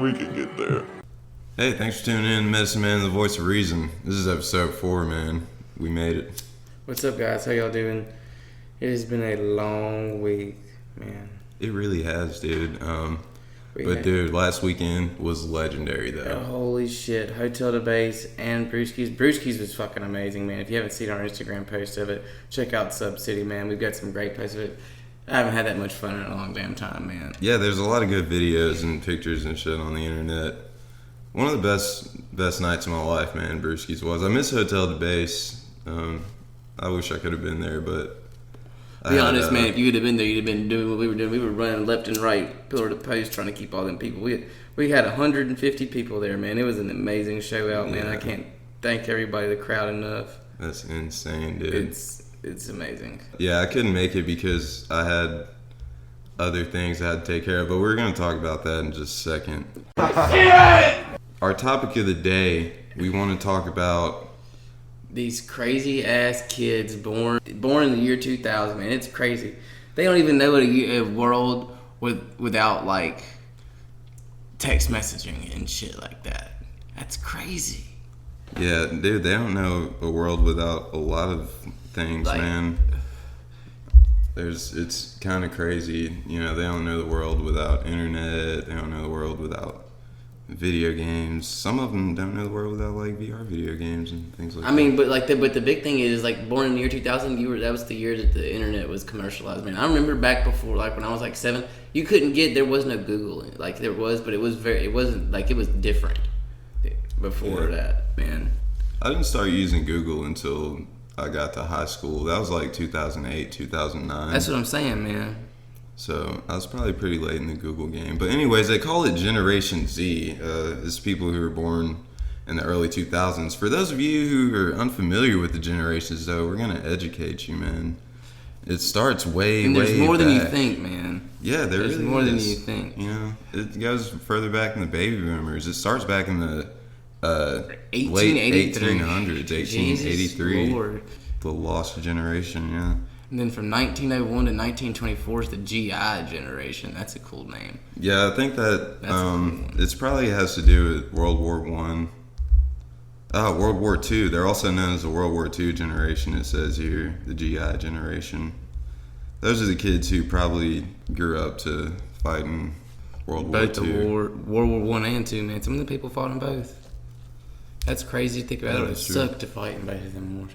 we can get there. Hey, thanks for tuning in, Medicine Man, the voice of reason. This is episode 4, man. We made it. What's up, guys? How y'all doing? It has been a long week, man. It really has, dude. Dude, last weekend was legendary, though. Holy shit. Hotel to Base and Brewski's. Brewski's was fucking amazing, man. If you haven't seen our Instagram post of it, check out Sub City, man. We've got some great posts of it. I haven't had that much fun in a long damn time, man. Yeah, there's a lot of good videos and pictures and shit on the internet. One of the best nights of my life, man, Brewski's was. I miss Hotel to Base. I wish I could have been there, but... Be honest, man, if you would have been there, you'd have been doing what we were doing. We were running left and right, pillar to post, trying to keep all them people. We had 150 people there, man. It was an amazing show out, man. I can't thank everybody, the crowd, enough. That's insane, dude. It's amazing. Yeah, I couldn't make it because I had other things I had to take care of, but we're going to talk about that in just a second. Our topic of the day, we want to talk about these crazy ass kids born in the year 2000, man. It's crazy. They don't even know a world without like text messaging and shit like that. That's crazy. Yeah, dude, they don't know a world without a lot of things, man. It's kind of crazy. You know, they don't know the world without internet. They don't know the world without video games. Some of them don't know the world without like VR video games and things like that. I mean, but the big thing is like born in the year 2000. That was the year that the internet was commercialized. Man, I remember back before, like when I was like 7, you couldn't get. There was no Google. Like there was, but it was different before that, man. I didn't start using Google until I got to high school. That was like 2008, 2009. That's what I'm saying, man. So I was probably pretty late in the Google game. But anyways, they call it Generation Z. It's people who were born in the early 2000s. For those of you who are unfamiliar with the generations, though, we're going to educate you, man. It starts way there's more back. Than you think, man. Yeah, there's really more than you think. You know, it goes further back than the baby boomers. It starts back in the late 1800s, 1883. Lord. The lost generation, yeah. And then from 1901 to 1924 is the GI generation. That's a cool name. Yeah, I think that it probably has to do with World War One. World War II. They're also known as the World War II generation, it says here, the GI generation. Those are the kids who probably grew up to fighting World War II. Both World War One and Two, man. Some of the people fought in both. That's crazy to think about. It would suck to fight in both of them wars.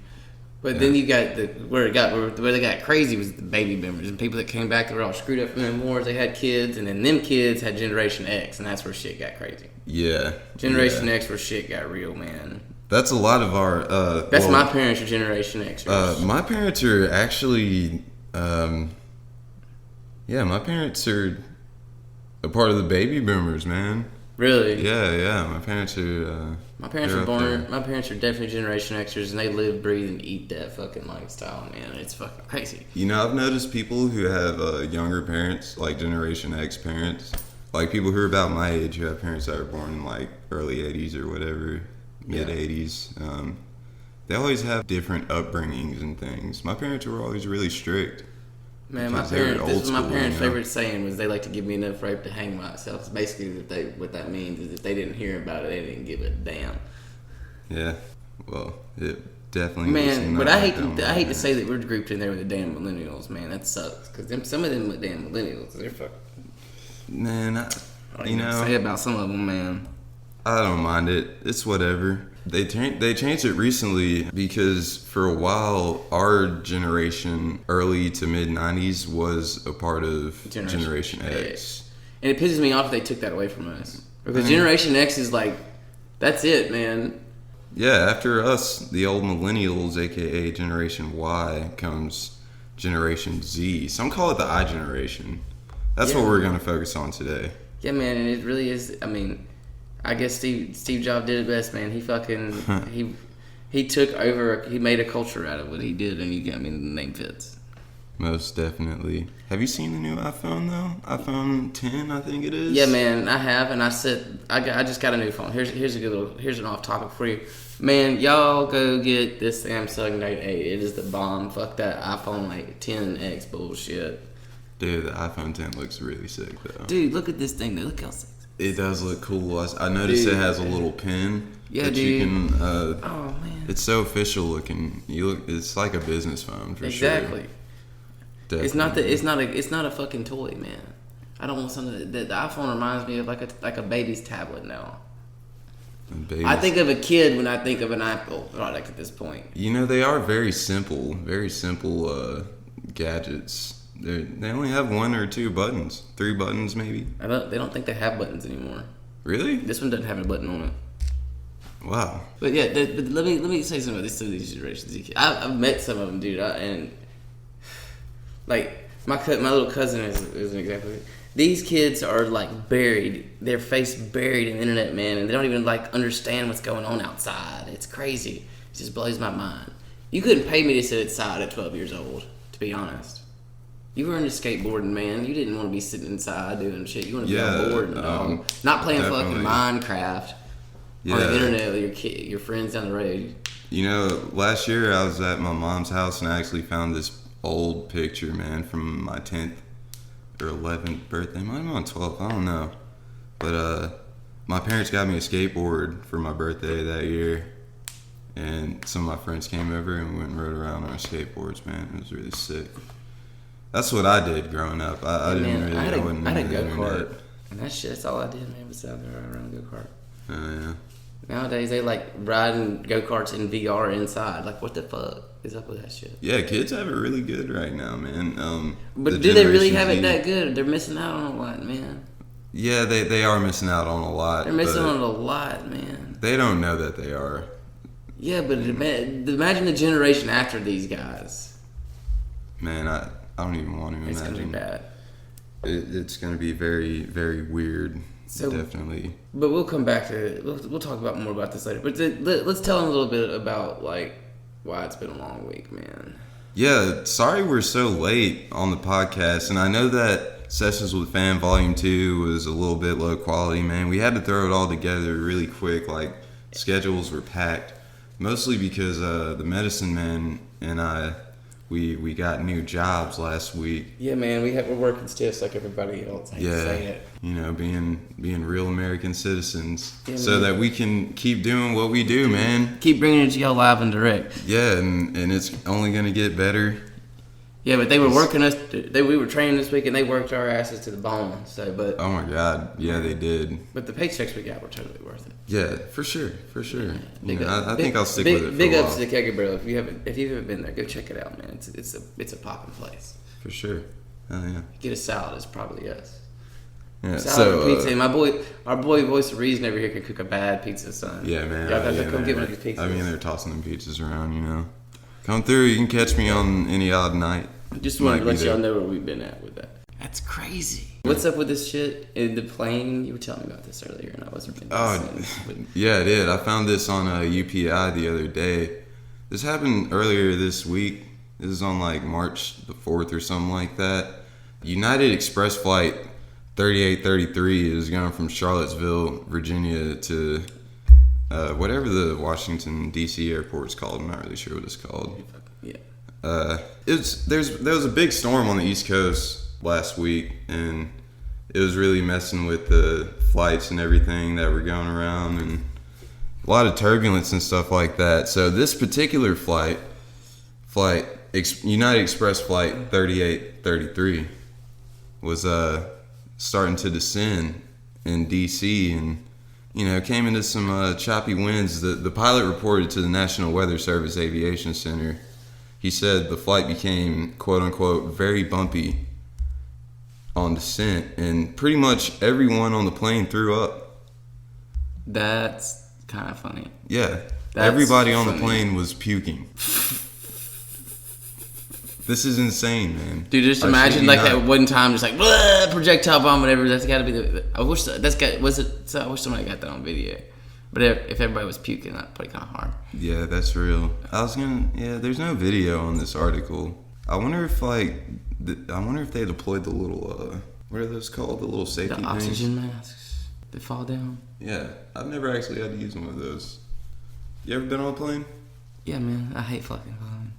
But then you got where they got crazy was the baby boomers and people that came back that were all screwed up from them wars. They had kids, and then them kids had Generation X, and that's where shit got crazy. Yeah, Generation X, where shit got real, man. That's a lot of our. My parents are Generation Xers. My parents are actually. My parents are a part of the baby boomers, man. Really? Yeah. My parents are. My parents are born. My parents are definitely Generation Xers, and they live, breathe, and eat that fucking lifestyle, man. It's fucking crazy. You know, I've noticed people who have younger parents, like Generation X parents, like people who are about my age, who have parents that were born in like early '80s or whatever, mid '80s. They always have different upbringings and things. My parents were always really strict. Man, my parents' favorite saying was they like to give me enough rope to hang myself. It's basically what that means is if they didn't hear about it, they didn't give a damn. Yeah, well, it definitely. Man, but I hate to say that we're grouped in there with the damn millennials, man. That sucks because some of them damn millennials, they're fucking. Man, I say about some of them, man. I don't mind it. It's whatever. They changed it recently because for a while our generation, early to mid 90s, was a part of Generation X. And it pisses me off if they took that away from us. Because Generation X is like, that's it, man. Yeah, after us, the old millennials, aka Generation Y, comes Generation Z. Some call it the iGeneration. That's what we're going to focus on today. Yeah, man, and it really is, I mean... I guess Steve Jobs did it best, man. He fucking he took over. He made a culture out of what he did, and the name fits. Most definitely. Have you seen the new iPhone though? iPhone 10, I think it is. Yeah, man, I have, and I just got a new phone. Here's an off topic for you, man. Y'all go get this Samsung Note 8. It is the bomb. Fuck that iPhone like 10X bullshit. Dude, the iPhone 10 looks really sick though. Dude, look at this thing. Look how sick. It does look cool. I noticed it has a little pin that you can. Oh man, it's so official looking. It's like a business phone for sure. Exactly. It's not a fucking toy, man. I don't want something that the iPhone reminds me of like a baby's tablet now. I think of a kid when I think of an Apple product at this point. You know, they are very simple gadgets. They only have 1 or 2 buttons, 3 buttons maybe. They don't think they have buttons anymore. Really? This one doesn't have a button on it. Wow. But yeah, but let me say something about these generations. I've met some of them, dude, and like my little cousin is an example. These kids are like buried, their face buried in the internet, man, and they don't even like understand what's going on outside. It's crazy. It just blows my mind. You couldn't pay me to sit outside at 12 years old, to be honest. You were into skateboarding, man. You didn't want to be sitting inside doing shit. You want to be on board and not playing fucking Minecraft on the internet with your friends down the road. You know, last year I was at my mom's house and I actually found this old picture, man, from my 10th or 11th birthday. Might have been on 12th. I don't know. But my parents got me a skateboard for my birthday that year. And some of my friends came over and we went and rode around on our skateboards, man. It was really sick. That's what I did growing up. I didn't really. I had a go kart, and that's all I did, man. Was out there around a go kart. Oh yeah. Nowadays they like riding go karts in VR inside. Like, what the fuck is up with that shit? Yeah, kids have it really good right now, man. But do they really have it that good? They're missing out on a lot, man. Yeah, they are missing out on a lot. They're missing on a lot, man. They don't know that they are. Yeah, but imagine the generation after these guys. Man, I don't even want to imagine. It's gonna be bad. It's gonna be very, very weird. So, definitely. But we'll come back to it. We'll talk about more about this later. But let's tell them a little bit about like why it's been a long week, man. Yeah, sorry we're so late on the podcast, and I know that Sessions with Fam Volume 2 was a little bit low quality, man. We had to throw it all together really quick. Like, schedules were packed, mostly because the medicine man and I. We got new jobs last week. Yeah, man, we're working stiff like everybody else. Say it. You know, being real American citizens, so that we can keep doing what we do, man. Keep bringing it to y'all live and direct. Yeah, and it's only gonna get better. Yeah, but they were working us. We were training this week, and they worked our asses to the bone. So, but oh my god, yeah, they did. But the paychecks we got were totally worth it. Yeah, for sure. Yeah, I think I'll stick with it. Big ups to the Kegger Barrel. If you haven't been there, go check it out, man. It's a popping place. For sure. Oh yeah. Get a salad. It's probably us. Yeah. Salad and pizza. And our boy Voice of Reason over here can cook a bad pizza, son. Yeah, man. Y'all gotta come give me these pizzas. I mean, they're tossing them pizzas around, you know. Come through. You can catch me on any odd night. Just want to let y'all know where we've been at with that. That's crazy. What's up with this shit in the plane? You were telling me about this earlier, and I wasn't really listening. Yeah, I did. I found this on UPI the other day. This happened earlier this week. This is on like March the 4th or something like that. United Express Flight 3833 is going from Charlottesville, Virginia to whatever the Washington, D.C. airport is called. I'm not really sure what it's called. Yeah. There was a big storm on the East Coast last week, and it was really messing with the flights and everything that were going around, and a lot of turbulence and stuff like that. So this particular flight United Express Flight 3833 was starting to descend in DC, and you know, came into some choppy winds. The pilot reported to the National Weather Service Aviation Center. He said the flight became, quote unquote, very bumpy on descent, and pretty much everyone on the plane threw up. That's kind of funny. Yeah. Everybody on the plane was puking. This is insane, man. Dude, just imagine like that one time, just like projectile bomb, whatever. That's got to be I wish somebody got that on video. But if everybody was puking, that'd play kind of hard. Yeah, that's real. There's no video on this article. I wonder if they deployed the little, what are those called? The little safety things? The oxygen masks that fall down. Yeah, I've never actually had to use one of those. You ever been on a plane? Yeah, man. I hate fucking flying.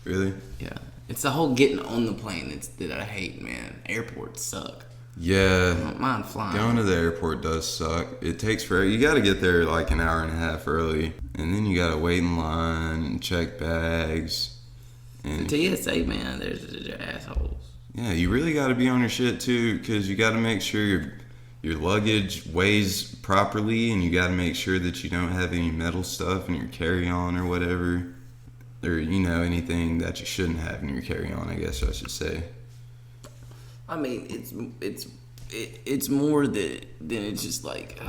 Really? Yeah. It's the whole getting on the plane that I hate, man. Airports suck. Yeah. I don't mind flying. Going to the airport does suck. It takes forever. You got to get there like an hour and a half early, and then you got to wait in line and check bags. And the TSA, man, they're assholes. yeah, you really got to be on your shit too, because you got to make sure your luggage weighs properly, and you got to make sure that you don't have any metal stuff in your carry-on or whatever, or anything that you shouldn't have in your carry-on, I guess I should say. I mean, it's more than it's just like,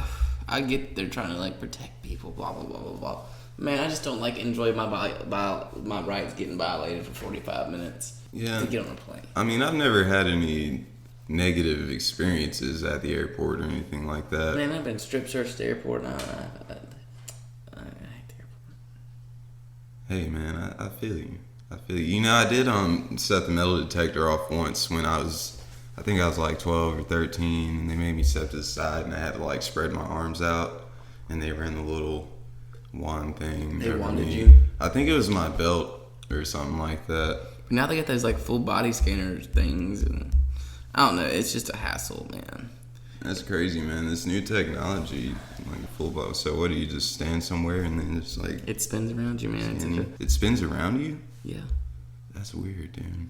I get they're trying to like protect people, blah blah blah blah blah. Man, I just don't like enjoy my rights getting violated for 45 minutes. Yeah. To get on a plane. I mean, I've never had any negative experiences at the airport or anything like that. Man, I've been strip searched at the airport. I hate the airport. Hey, man, I feel you. I did set the metal detector off once when I think I was like 12 or 13, and they made me step to the side, and I had to like spread my arms out, and they ran the little wand thing. They over wanded me. you? I think it was my belt or something like that. But now they got those like full body scanner things, and I don't know. It's just a hassle, man. That's crazy, man. This new technology, like full body. So what do you just stand somewhere and then just like it spins around you, man? It spins around you? Yeah. That's weird, dude.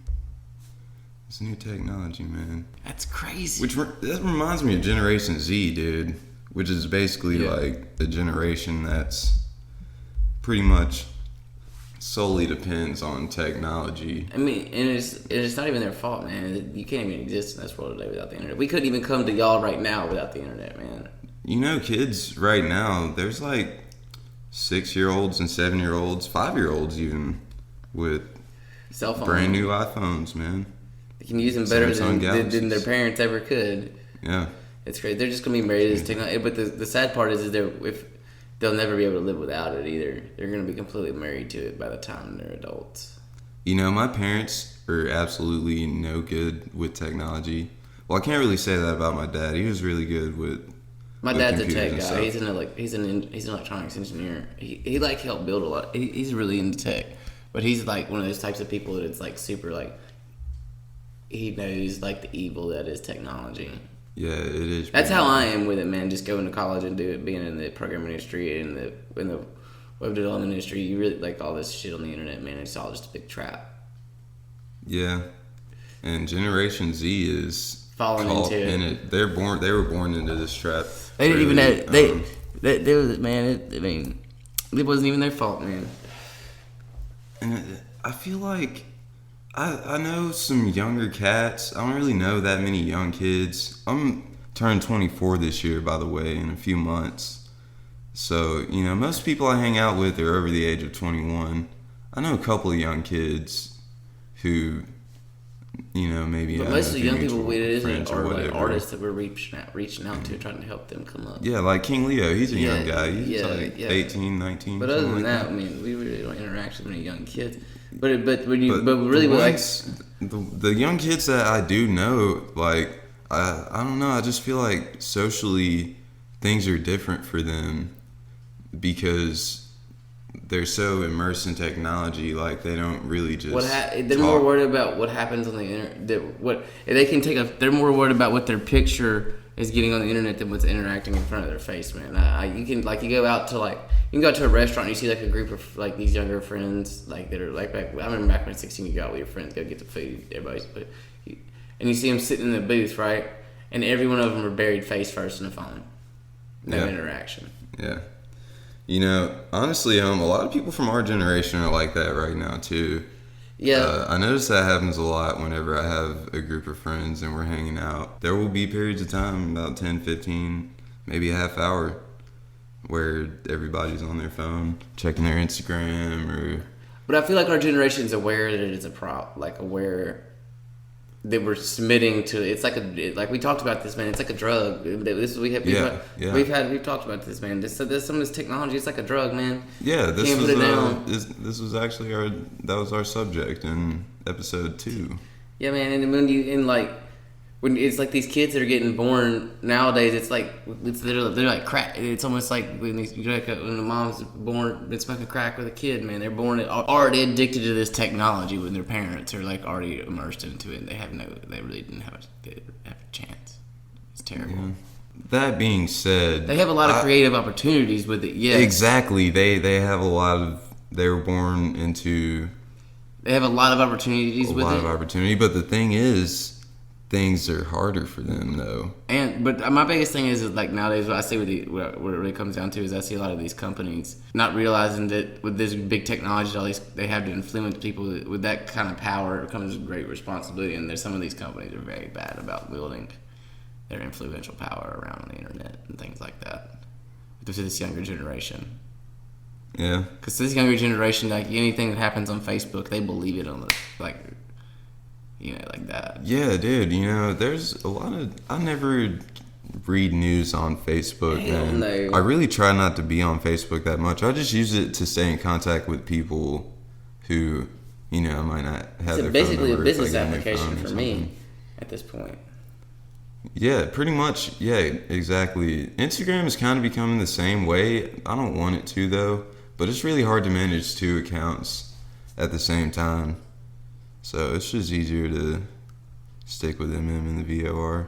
It's new technology, man. That's crazy. That reminds me of Generation Z, dude. Which is basically like a generation that's pretty much solely depends on technology. I mean, and it's not even their fault, man. You can't even exist in this world today without the internet. We couldn't even come to y'all right now without the internet, man. Kids right now, there's like 6-year-olds and 7-year-olds, 5-year-olds even, with cell phones, brand new iPhones, man. They can use them better than their parents ever could. Yeah. It's great. They're just gonna be married to this technology. But the sad part is they'll never be able to live without it either. They're gonna be completely married to it by the time they're adults. My parents are absolutely no good with technology. Well, I can't really say that about my dad. He was really good with. My dad's a tech guy. He's an electronics engineer. He like helped build a lot. He's really into tech, but he's like one of those types of people that it's like super like. He knows like the evil that is technology. Yeah, it is. That's how I am with it, man. Just going to college and being in the programming industry and in the web development industry. You really like all this shit on the internet, man. It's all just a big trap. Yeah, and Generation Z is falling into it. They were born into this trap. They didn't even know. They was, man. It wasn't even their fault, man. And I feel like. I know some younger cats. I don't really know that many young kids. I'm turning 24 this year, by the way, in a few months. So, most people I hang out with are over the age of 21. I know a couple of young kids who, maybe. But most of the young people we visit are like artists that we're reaching out to, trying to help them come up. Yeah, like King Leo. He's a young guy. He's 18, 19. But other than that, I mean, we really don't interact with many young kids. But really, like the young kids that I do know, like I don't know. I just feel like socially things are different for them because they're so immersed in technology. Like they don't really just. They're more worried about what happens on the internet. They're more worried about what their picture is getting on the internet than what's interacting in front of their face, man. You can go out to you can go to a restaurant and you see like a group of like these younger friends like that are like I remember back when I was 16, you go out with your friends, go get the food, and you see them sitting in the booth, right? And every one of them are buried face first in the phone. No interaction. Yeah. Honestly, a lot of people from our generation are like that right now too. Yeah. I notice that happens a lot whenever I have a group of friends and we're hanging out. There will be periods of time, about 10, 15, maybe a half hour, where everybody's on their phone, checking their Instagram But I feel like our generation's aware that it's a prop, like aware that we're submitting to. It's like we talked about this, man. It's like a drug. We've talked about this, man. There's some of this technology. It's like a drug, man. Yeah, this was actually our subject in episode 2. Yeah, man. And when it's like these kids that are getting born nowadays, they're like crack. It's almost like when the mom's born, been smoking crack with a kid, man. They're born already addicted to this technology when their parents are like already immersed into it. And they really didn't have a chance. terrible. Yeah. That being said, They have a lot of creative opportunities with it. Yeah, exactly. They have a lot of. They were born into. They have a lot of opportunities with it. A lot of opportunity, but the thing is, things are harder for them though. But my biggest thing is like nowadays what I see what it really comes down to is I see a lot of these companies not realizing that with this big technology, all these they have to influence people with that kind of power comes great responsibility. And there's some of these companies are very bad about wielding their influential power around the internet and things like that. To this younger generation. Yeah. Because this younger generation, like anything that happens on Facebook, they believe it on the like that. Yeah, dude. There's a lot of. I never read news on Facebook. Hell man. no. I really try not to be on Facebook that much. I just use it to stay in contact with people who, I might not have. It's basically a business application for me at this point. Yeah, pretty much. Yeah, exactly. Instagram is kind of becoming the same way. I don't want it to though, but it's really hard to manage 2 accounts at the same time. So it's just easier to stick with MM and the VOR.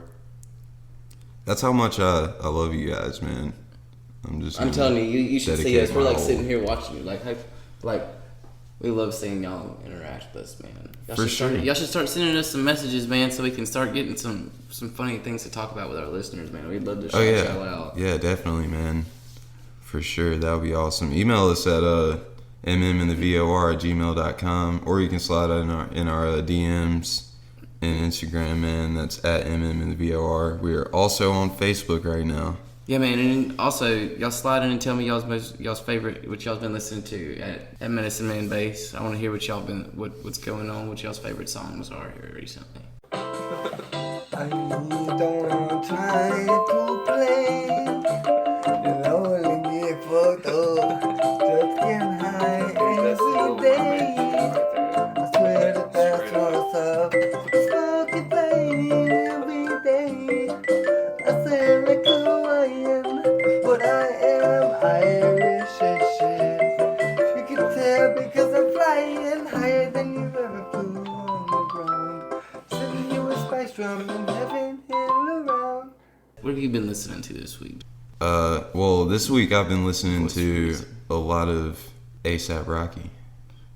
That's how much I love you guys, man. I'm telling you, you should see us. We're like sitting here watching you, like we love seeing y'all interact with us, man. Y'all should start sending us some messages, man, so we can start getting some funny things to talk about with our listeners, man. We'd love to shout y'all out. Yeah, definitely, man. For sure, that would be awesome. Email us at mmandthevor@gmail.com, or you can slide in our DMs and Instagram, man. That's at mmandthevor. We are also on Facebook right now. Yeah, man, and also y'all slide in and tell me y'all's favorite, what y'all's been listening to at Medicine Man Bass. I want to hear what y'all been, what's going on, what y'all's favorite songs are here recently. I don't try to play, and only get fucked up, just get high every day. I swear that that's what's up. Smoking pain every day. I sound like Hawaiian, but I am Irish and shit. You can tell because I'm flying higher than you've ever flew on the ground. Sending you a spice drum and having him around. What have you been listening to this week? Well, this week I've been listening to a lot of A$AP Rocky.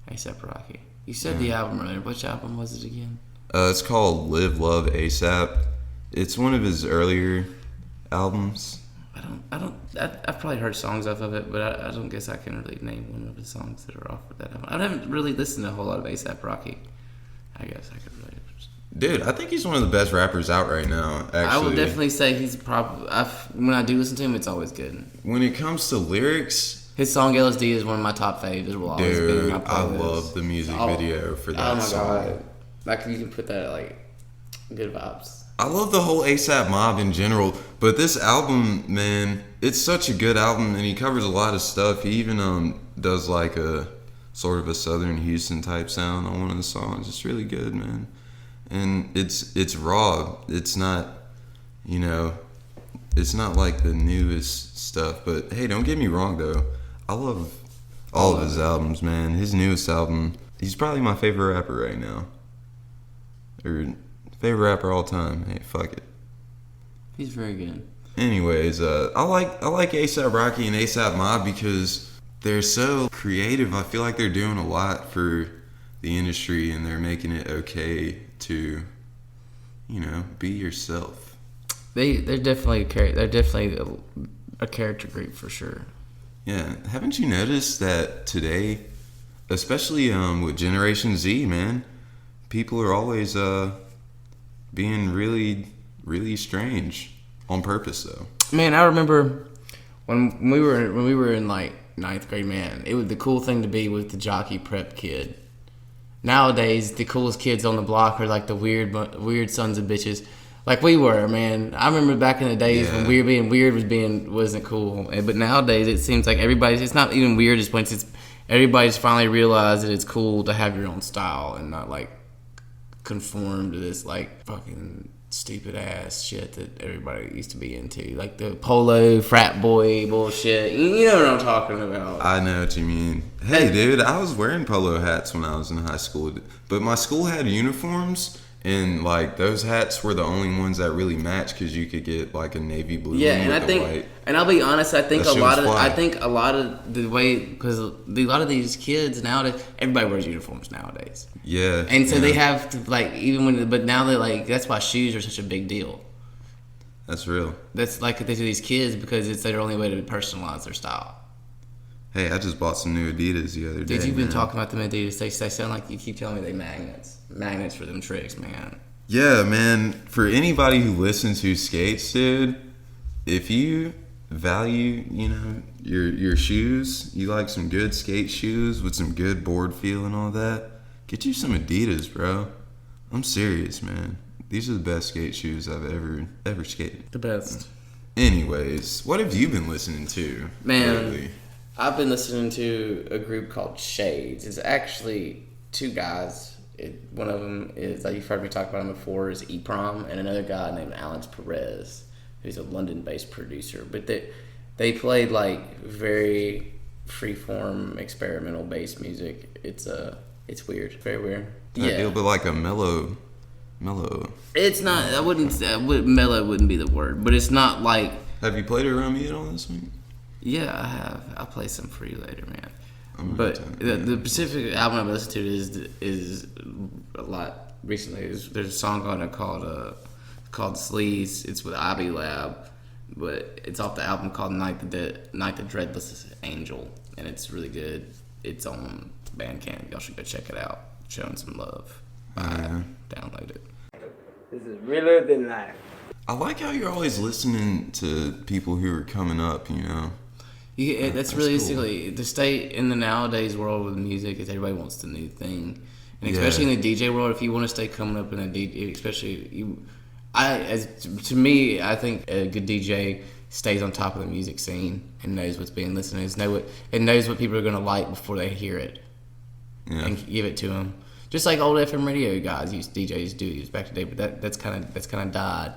A$AP Rocky. You said the album earlier. Which album was it again? It's called Live, Love, A$AP. It's one of his earlier albums. I've probably heard songs off of it, but I don't guess I can really name one of the songs that are off of that album. I haven't really listened to a whole lot of A$AP Rocky. I guess I could really. Dude, I think he's one of the best rappers out right now, actually. I would definitely say he's probably... when I do listen to him, it's always good. When it comes to lyrics... His song LSD is one of my top faves. It will always be in my playlist. I love the music video for that song. Oh my God. Like, you can put that at, like, good vibes. I love the whole A$AP Mob in general, but this album, man, it's such a good album, and he covers a lot of stuff. He even does, like, a sort of a Southern Houston type sound on one of the songs. It's really good, man. And it's raw. It's not, it's not like the newest stuff. But hey, don't get me wrong though. I love all of his albums, man. His newest album, he's probably my favorite rapper right now. Or favorite rapper all time. Hey, fuck it. He's very good. Anyways, I like A$AP Rocky and A$AP Mob because they're so creative. I feel like they're doing a lot for the industry, and they're making it okay to, be yourself. They're definitely a character group for sure. Yeah, haven't you noticed that today, especially with Generation Z, man, people are always being really, really strange on purpose, though. Man, I remember when we were in like 9th grade. Man, it was the cool thing to be with the jockey prep kid. Nowadays, the coolest kids on the block are like the weird sons of bitches, like we were, man. I remember back in the days when being weird wasn't cool, but nowadays it seems like it's not even weird as points. It's everybody's finally realized that it's cool to have your own style and not like conform to this like fucking stupid ass shit that everybody used to be into, like the polo frat boy bullshit. You know what I'm talking about. I know what you mean. Hey, dude, I was wearing polo hats when I was in high school, but my school had uniforms, And like those hats were the only ones that really matched because you could get like a navy blue Yeah, one and with I think, white. and I'll be honest, I think That shit was fly. a lot of the way, because a lot of these kids nowadays, everybody wears uniforms nowadays. Yeah. And so yeah. they have to like, even when, but now they're like, that's why shoes are such a big deal. That's real. That's like they do these kids because it's their only way to personalize their style. Hey, I just bought some new Adidas the other day. Dude, you've been man. talking about them Adidas. They sound like you keep telling me they magnets for them tricks, man. Yeah, man. For anybody who listens who skates, dude, if you value, your shoes, you like some good skate shoes with some good board feel and all that, get you some Adidas, bro. I'm serious, man. These are the best skate shoes I've ever skated. The best. Anyways, what have you been listening to Man, lately? I've been listening to a group called Shades. It's actually two guys. One of them is, like you've heard me talk about him before, is E-Prom, and another guy named Alex Perez, who's a London-based producer. But they played like very freeform, experimental bass music. It's weird, very weird. Yeah, deal, but like a mellow. It's not. Mellow wouldn't be the word, but it's not like. Have you played around me at all this week? Yeah, I have. I'll play some for you later, man. But the specific album I've listened to is a lot recently. There's a song on it called Sleaze. It's with Ivy Lab, but it's off the album called Night the Dreadless Angel, and it's really good. It's on Bandcamp. Y'all should go check it out. Showing some love. Download it. This is realer than life. I like how you're always listening to people who are coming up, That's really cool. Basically the state in the nowadays world with music is everybody wants the new thing, and especially in the DJ world, if you want to stay coming up in a DJ, especially to me, I think a good DJ stays on top of the music scene and knows what's being listened to, knows what people are going to like before they hear it, and give it to them. Just like old FM radio guys DJs do back today, but that's kind of died.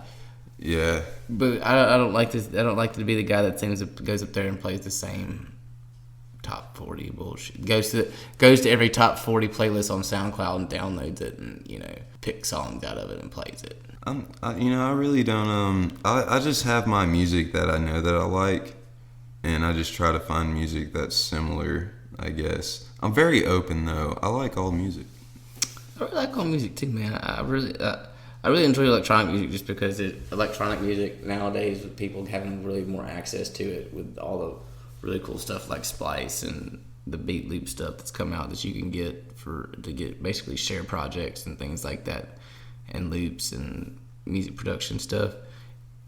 Yeah. But I don't like this. I don't like to be the guy that goes up there and plays the same top 40 bullshit. Goes to every top 40 playlist on SoundCloud and downloads it and picks songs out of it and plays it. I really don't. I just have my music that I know that I like, and I just try to find music that's similar. I guess I'm very open though. I like all music. I really like all music too, man. I really enjoy electronic music just because electronic music nowadays, with people having really more access to it, with all the really cool stuff like Splice and the beat loop stuff that's come out that you can get to get basically share projects and things like that, and loops and music production stuff.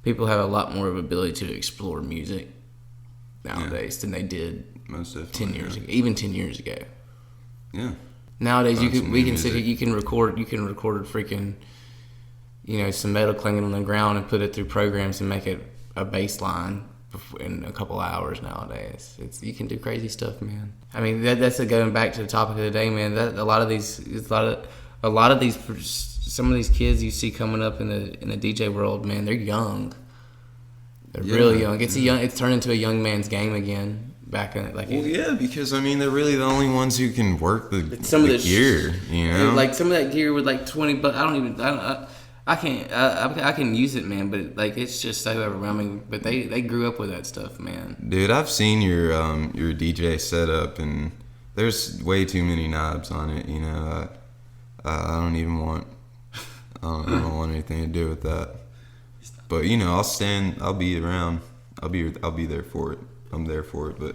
People have a lot more of ability to explore music nowadays than they did Most 10 years ago, even 10 years ago. Yeah. Nowadays, you can record freaking, some metal clanging on the ground and put it through programs and make it a bass line in a couple hours nowadays. You can do crazy stuff, man. I mean, that's going back to the topic of the day, man. A lot of these, some of these kids you see coming up in the DJ world, man, they're young. They're really young. It's turned into a young man's game again. Back in it, because they're really the only ones who can work the gear, Like some of that gear with like $20, I can use it, man, but like it's just so overwhelming. But they grew up with that stuff, man. Dude, I've seen your DJ setup, and there's way too many knobs on it. I don't even want. I don't want anything to do with that. But I'll be around. I'll be there for it. I'm there for it, but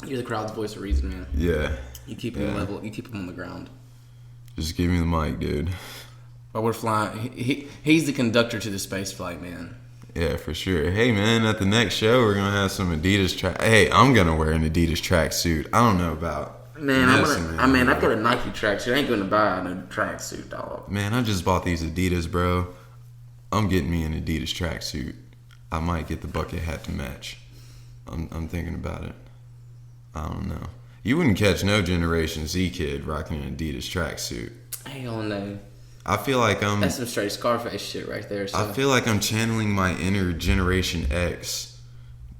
you're the crowd's voice of reason, man. Yeah. You keep them level. You keep them on the ground. Just give me the mic, dude. While we're flying, he's the conductor to the space flight, man. Yeah, for sure. Hey, man, at the next show, we're gonna have some Adidas track. Hey, I'm gonna wear an Adidas tracksuit. I don't know about. Man, I've got a Nike tracksuit. I ain't gonna buy no tracksuit, dog. Man, I just bought these Adidas, bro. I'm getting me an Adidas tracksuit. I might get the bucket hat to match. I'm thinking about it. I don't know. You wouldn't catch no Generation Z kid rocking an Adidas tracksuit. Hell no. I feel like that's some straight Scarface shit right there. So. I feel like I'm channeling my inner Generation X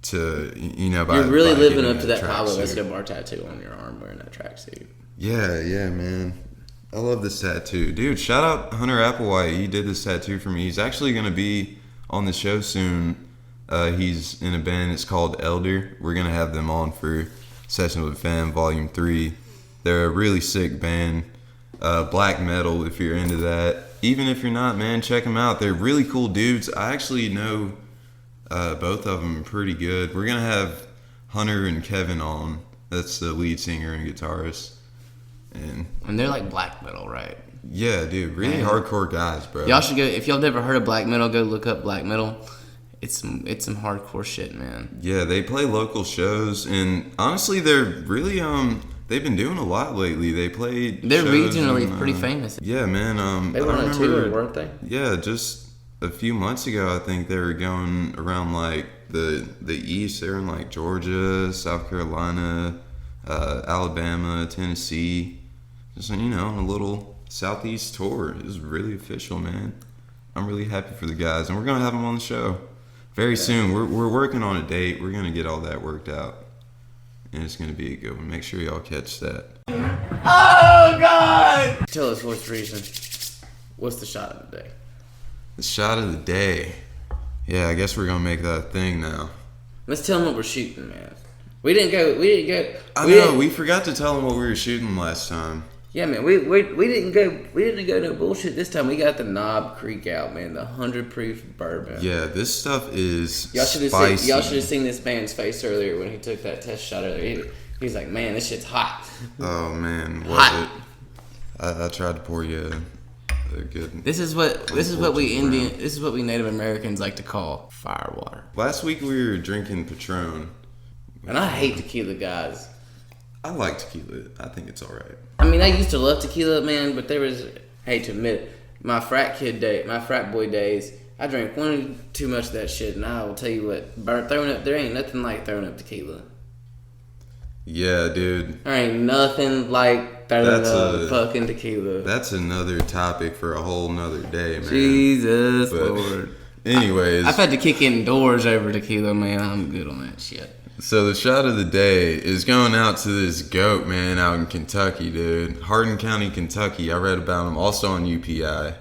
to, You're really living up to that Pablo Escobar tattoo on your arm wearing that tracksuit. Yeah, man. I love this tattoo. Dude, shout out Hunter Applewhite. He did this tattoo for me. He's actually going to be on the show soon. He's in a band. It's called Elder. We're going to have them on for Session with Fam Volume 3. They're a really sick band. Black metal, if you're into that. Even if you're not, man, check them out. They're really cool dudes. I actually know both of them pretty good. We're going to have Hunter and Kevin on. That's the lead singer and guitarist. And they're like black metal, right? Yeah, dude, really hardcore guys, bro. Y'all should go. If y'all never heard of black metal, go look up black metal. It's some hardcore shit, man. Yeah, they play local shows, and honestly, they're really they've been doing a lot lately. They're regionally pretty famous. Yeah, man. They were on a tour, weren't they? Yeah, just a few months ago, I think they were going around like the east. They were in like Georgia, South Carolina, Alabama, Tennessee. Just, on a little Southeast tour. It was really official, man. I'm really happy for the guys, and we're gonna have them on the show very soon. We're working on a date. We're gonna get all that worked out, and it's gonna be a good one. Make sure y'all catch that. Oh God! Tell us what's the reason. What's the shot of the day? The shot of the day. Yeah, I guess we're gonna make that a thing now. Let's tell them what we're shooting, man. We didn't go. We forgot to tell them what we were shooting last time. Yeah, man, we didn't go. We didn't go no bullshit this time. We got the Knob Creek out, man. The 100 proof bourbon. Yeah, this stuff is spicy. Y'all should have seen this man's face earlier when he took that test shot earlier. He was like, "Man, this shit's hot." Oh man, was hot. it? I tried to pour you a good. This is what we Native Americans like to call firewater. Last week we were drinking Patron. And I hate tequila, guys. I like tequila. I think it's all right. I mean, I used to love tequila, man, but there was, hate to admit it, my frat boy days, I drank one too much of that shit, and I will tell you what, there ain't nothing like throwing up tequila. Yeah, dude. There ain't nothing like throwing up fucking tequila. That's another topic for a whole nother day, man. Jesus Lord. Anyways. I've had to kick indoors over tequila, man. I'm good on that shit. So the shot of the day is going out to this goat, man, out in Kentucky, dude. Hardin County, Kentucky. I read about him also on UPI.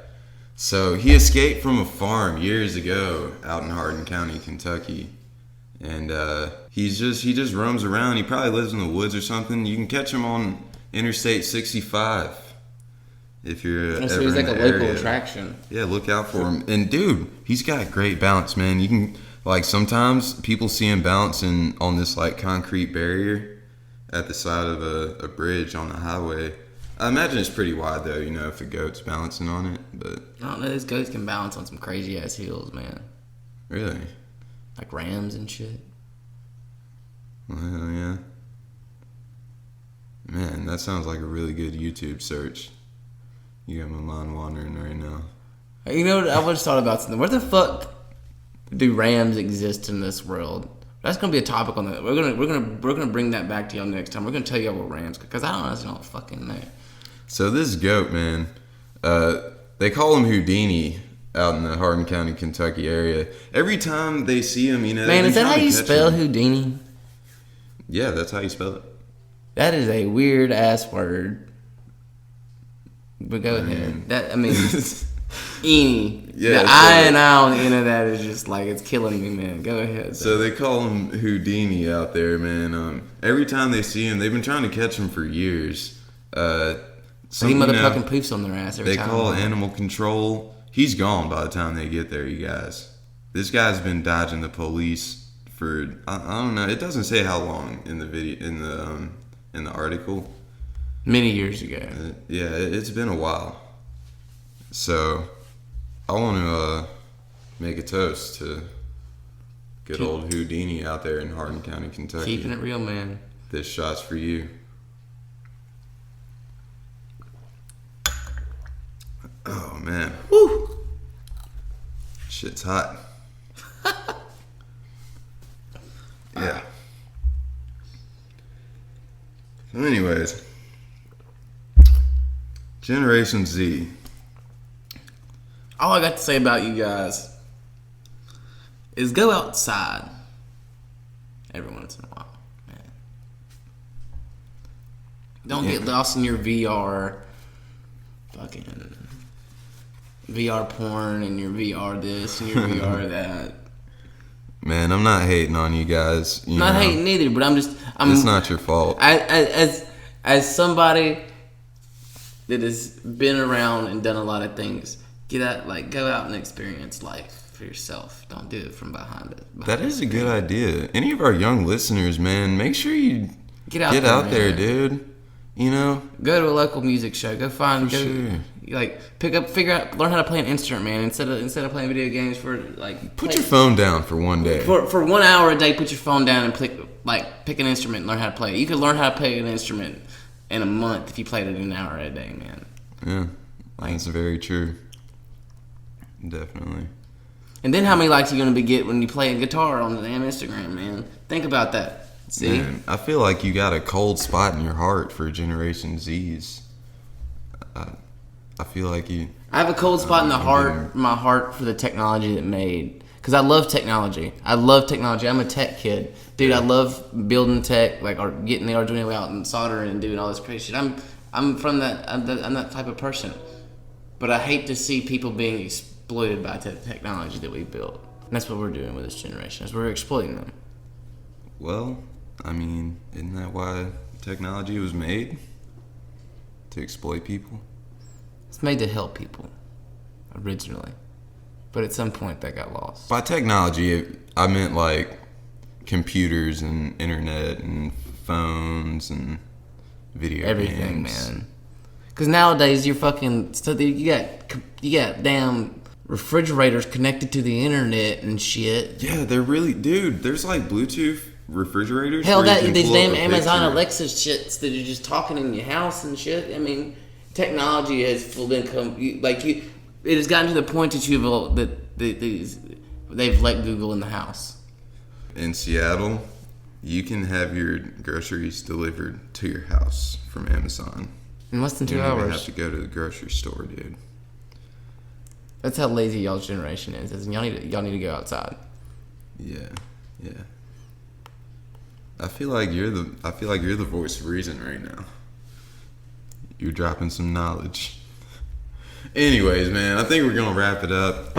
So he escaped from a farm years ago out in Hardin County, Kentucky. And he just roams around. He probably lives in the woods or something. You can catch him on Interstate 65 if you're ever so he's like in the a local area. attraction. Yeah, look out for him. And dude, he's got great balance, man. You can... Like, sometimes people see him balancing on this, like, concrete barrier at the side of a bridge on the highway. I imagine it's pretty wide, though, if a goat's balancing on it, but... I don't know, these goats can balance on some crazy-ass hills, man. Really? Like rams and shit. Well, yeah. Man, that sounds like a really good YouTube search. You got my mind wandering right now. You know what? I just thought about something. Where the fuck do rams exist in this world? That's gonna be a topic on that. We're gonna bring that back to y'all next time. We're gonna tell y'all what rams, because I don't fucking know. So this goat, man, they call him Houdini out in the Hardin County, Kentucky area. Every time they see him, man, is that how you spell Houdini? Yeah, that's how you spell it. That is a weird ass word. But go ahead. Eeny. Yeah, the I and I on the end of that is just like, it's killing me, man. Go ahead. So they call him Houdini out there, man. Every time they see him, they've been trying to catch him for years. He motherfucking poofs on their ass every time. They call animal control. He's gone by the time they get there, you guys. This guy's been dodging the police for, I don't know. It doesn't say how long in the video, in the article. Many years ago. Yeah, it's been a while. So, I want to make a toast to good old Houdini out there in Hardin County, Kentucky. Keeping it real, man. This shot's for you. Oh, man. Woo! Shit's hot. Yeah. So anyways, Generation Z. All I got to say about you guys is go outside every once in a while, man. Don't get lost in your VR fucking VR porn and your VR this and your VR that. Man, I'm not hating on you guys. Not hating either, but it's not your fault. As somebody that has been around and done a lot of things, go out and experience life for yourself. Don't do it from behind it. That is a good idea. Any of our young listeners, man, make sure you get out there, dude. Go to a local music show. Learn how to play an instrument, man. Instead of playing video games put your phone down for one day. For 1 hour a day, put your phone down and pick an instrument and learn how to play it. You could learn how to play an instrument in a month if you played it an hour a day, man. Yeah, that's very true. Definitely. And then how many likes are you going to get when you play a guitar on the damn Instagram, man? Think about that. See? Man, I feel like you got a cold spot in your heart for Generation Z's. I feel like you... I have a cold spot in my heart for the technology that made... Because I love technology. I'm a tech kid. Dude, I love building tech, or getting the Arduino out and soldering and doing all this crazy shit. I'm that type of person. But I hate to see people being exploited by the technology that we built. And that's what we're doing with this generation, is we're exploiting them. Well, I mean, isn't that why technology was made? To exploit people? It's made to help people, originally. But at some point, that got lost. By technology, I meant computers and internet and phones and video everything, games. Man. Because nowadays, you got damn refrigerators connected to the internet and shit. Yeah, they're really... Dude, there's Bluetooth refrigerators. Hell, these damn Amazon Alexa shits that are just talking in your house and shit. I mean, technology has become... It has gotten to the point that they've let Google in the house. In Seattle, you can have your groceries delivered to your house from Amazon. In less than 2 hours. You don't even have to go to the grocery store, dude. That's how lazy y'all's generation is. Y'all need to go outside. Yeah. I feel like you're the voice of reason right now. You're dropping some knowledge. Anyways, man, I think we're gonna wrap it up.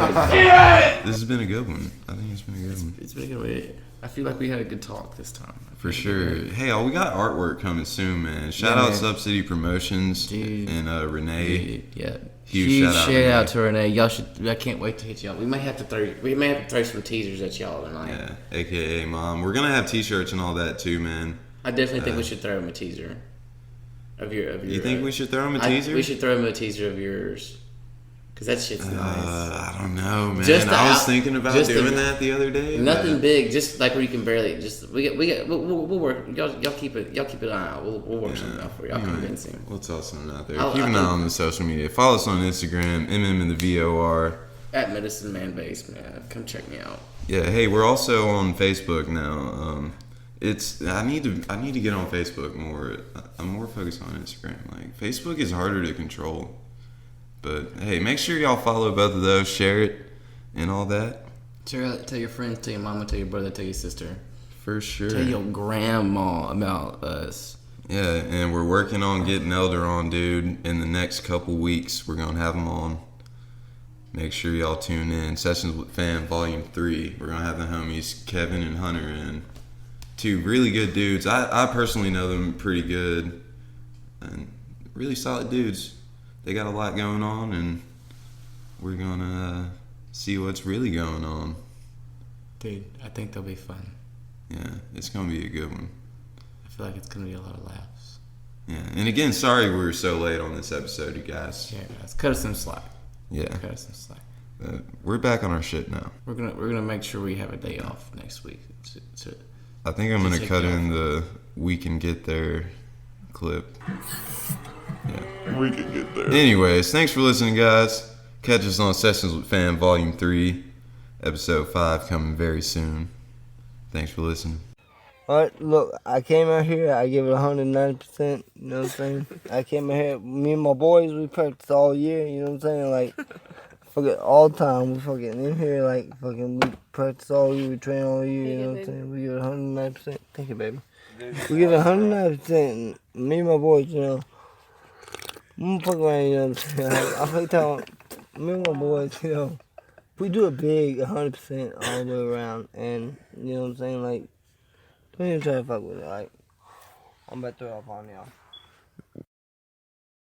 This has been a good one. I think it's been a good one. It's been a good one. I feel like we had a good talk this time. For sure. Hey, we got artwork coming soon, man. Shout out Subsidy Promotions, dude, and Renee. Dude, yeah. Huge shout out to Renee. Y'all should. I can't wait to hit y'all. We may have to throw some teasers at y'all tonight. Yeah, AKA Mom. We're gonna have T-shirts and all that too, man. I definitely think we should throw him a teaser. Of your. You think we should throw him a teaser? We should throw him a teaser of yours. Because that shit's nice. I don't know, man. I was thinking about doing that the other day. Nothing big, just where you can barely we'll work. Y'all keep it an eye out. We'll work something out for y'all. Convince him. We'll toss something out there. Keep an eye on the social media. Follow us on Instagram, in the VOR. At Medicine Man Base, man. Come check me out. Yeah. Hey, we're also on Facebook now. I need to get on Facebook more. I'm more focused on Instagram. Facebook is harder to control. But hey, make sure y'all follow both of those, share it, and all that. Tell your friends, tell your mama, tell your brother, tell your sister. For sure. Tell your grandma about us. Yeah, and we're working on getting Elder on, dude. In the next couple weeks, we're gonna have him on. Make sure y'all tune in. Sessions with Fam, Volume 3. We're gonna have the homies Kevin and Hunter in. 2 really good dudes. I personally know them pretty good, and really solid dudes. They got a lot going on, and we're gonna see what's really going on. Dude, I think they'll be fun. Yeah, it's gonna be a good one. I feel like it's gonna be a lot of laughs. Yeah, and again, sorry we were so late on this episode, you guys. Yeah, guys, cut us some slack. Yeah, cut us some slack. We're back on our shit now. We're gonna make sure we have a day off next week. I think I'm gonna cut in the "We Can Get There" clip. Yeah. We can get there. Anyways, thanks for listening, guys. Catch us on Sessions with Fam, Volume 3, Episode 5 coming very soon. Thanks for listening. Alright, look, I came out here, I give it 190%, you know what I'm saying? I came out here, me and my boys, we practice all year, you know what I'm saying? Fucking all the time, we fucking in here, fucking we practice all year, we train all year, you know what I'm saying? We give it 190%. Thank you, baby. We give it 190%, and me and my boys, you know. I'm gonna fuck around, you know what I'm saying? Like, I'm like telling me and my boys, you know, if we do it big 100% all the way around, and you know what I'm saying, like, don't even try to fuck with it, like, I'm about to throw up on y'all.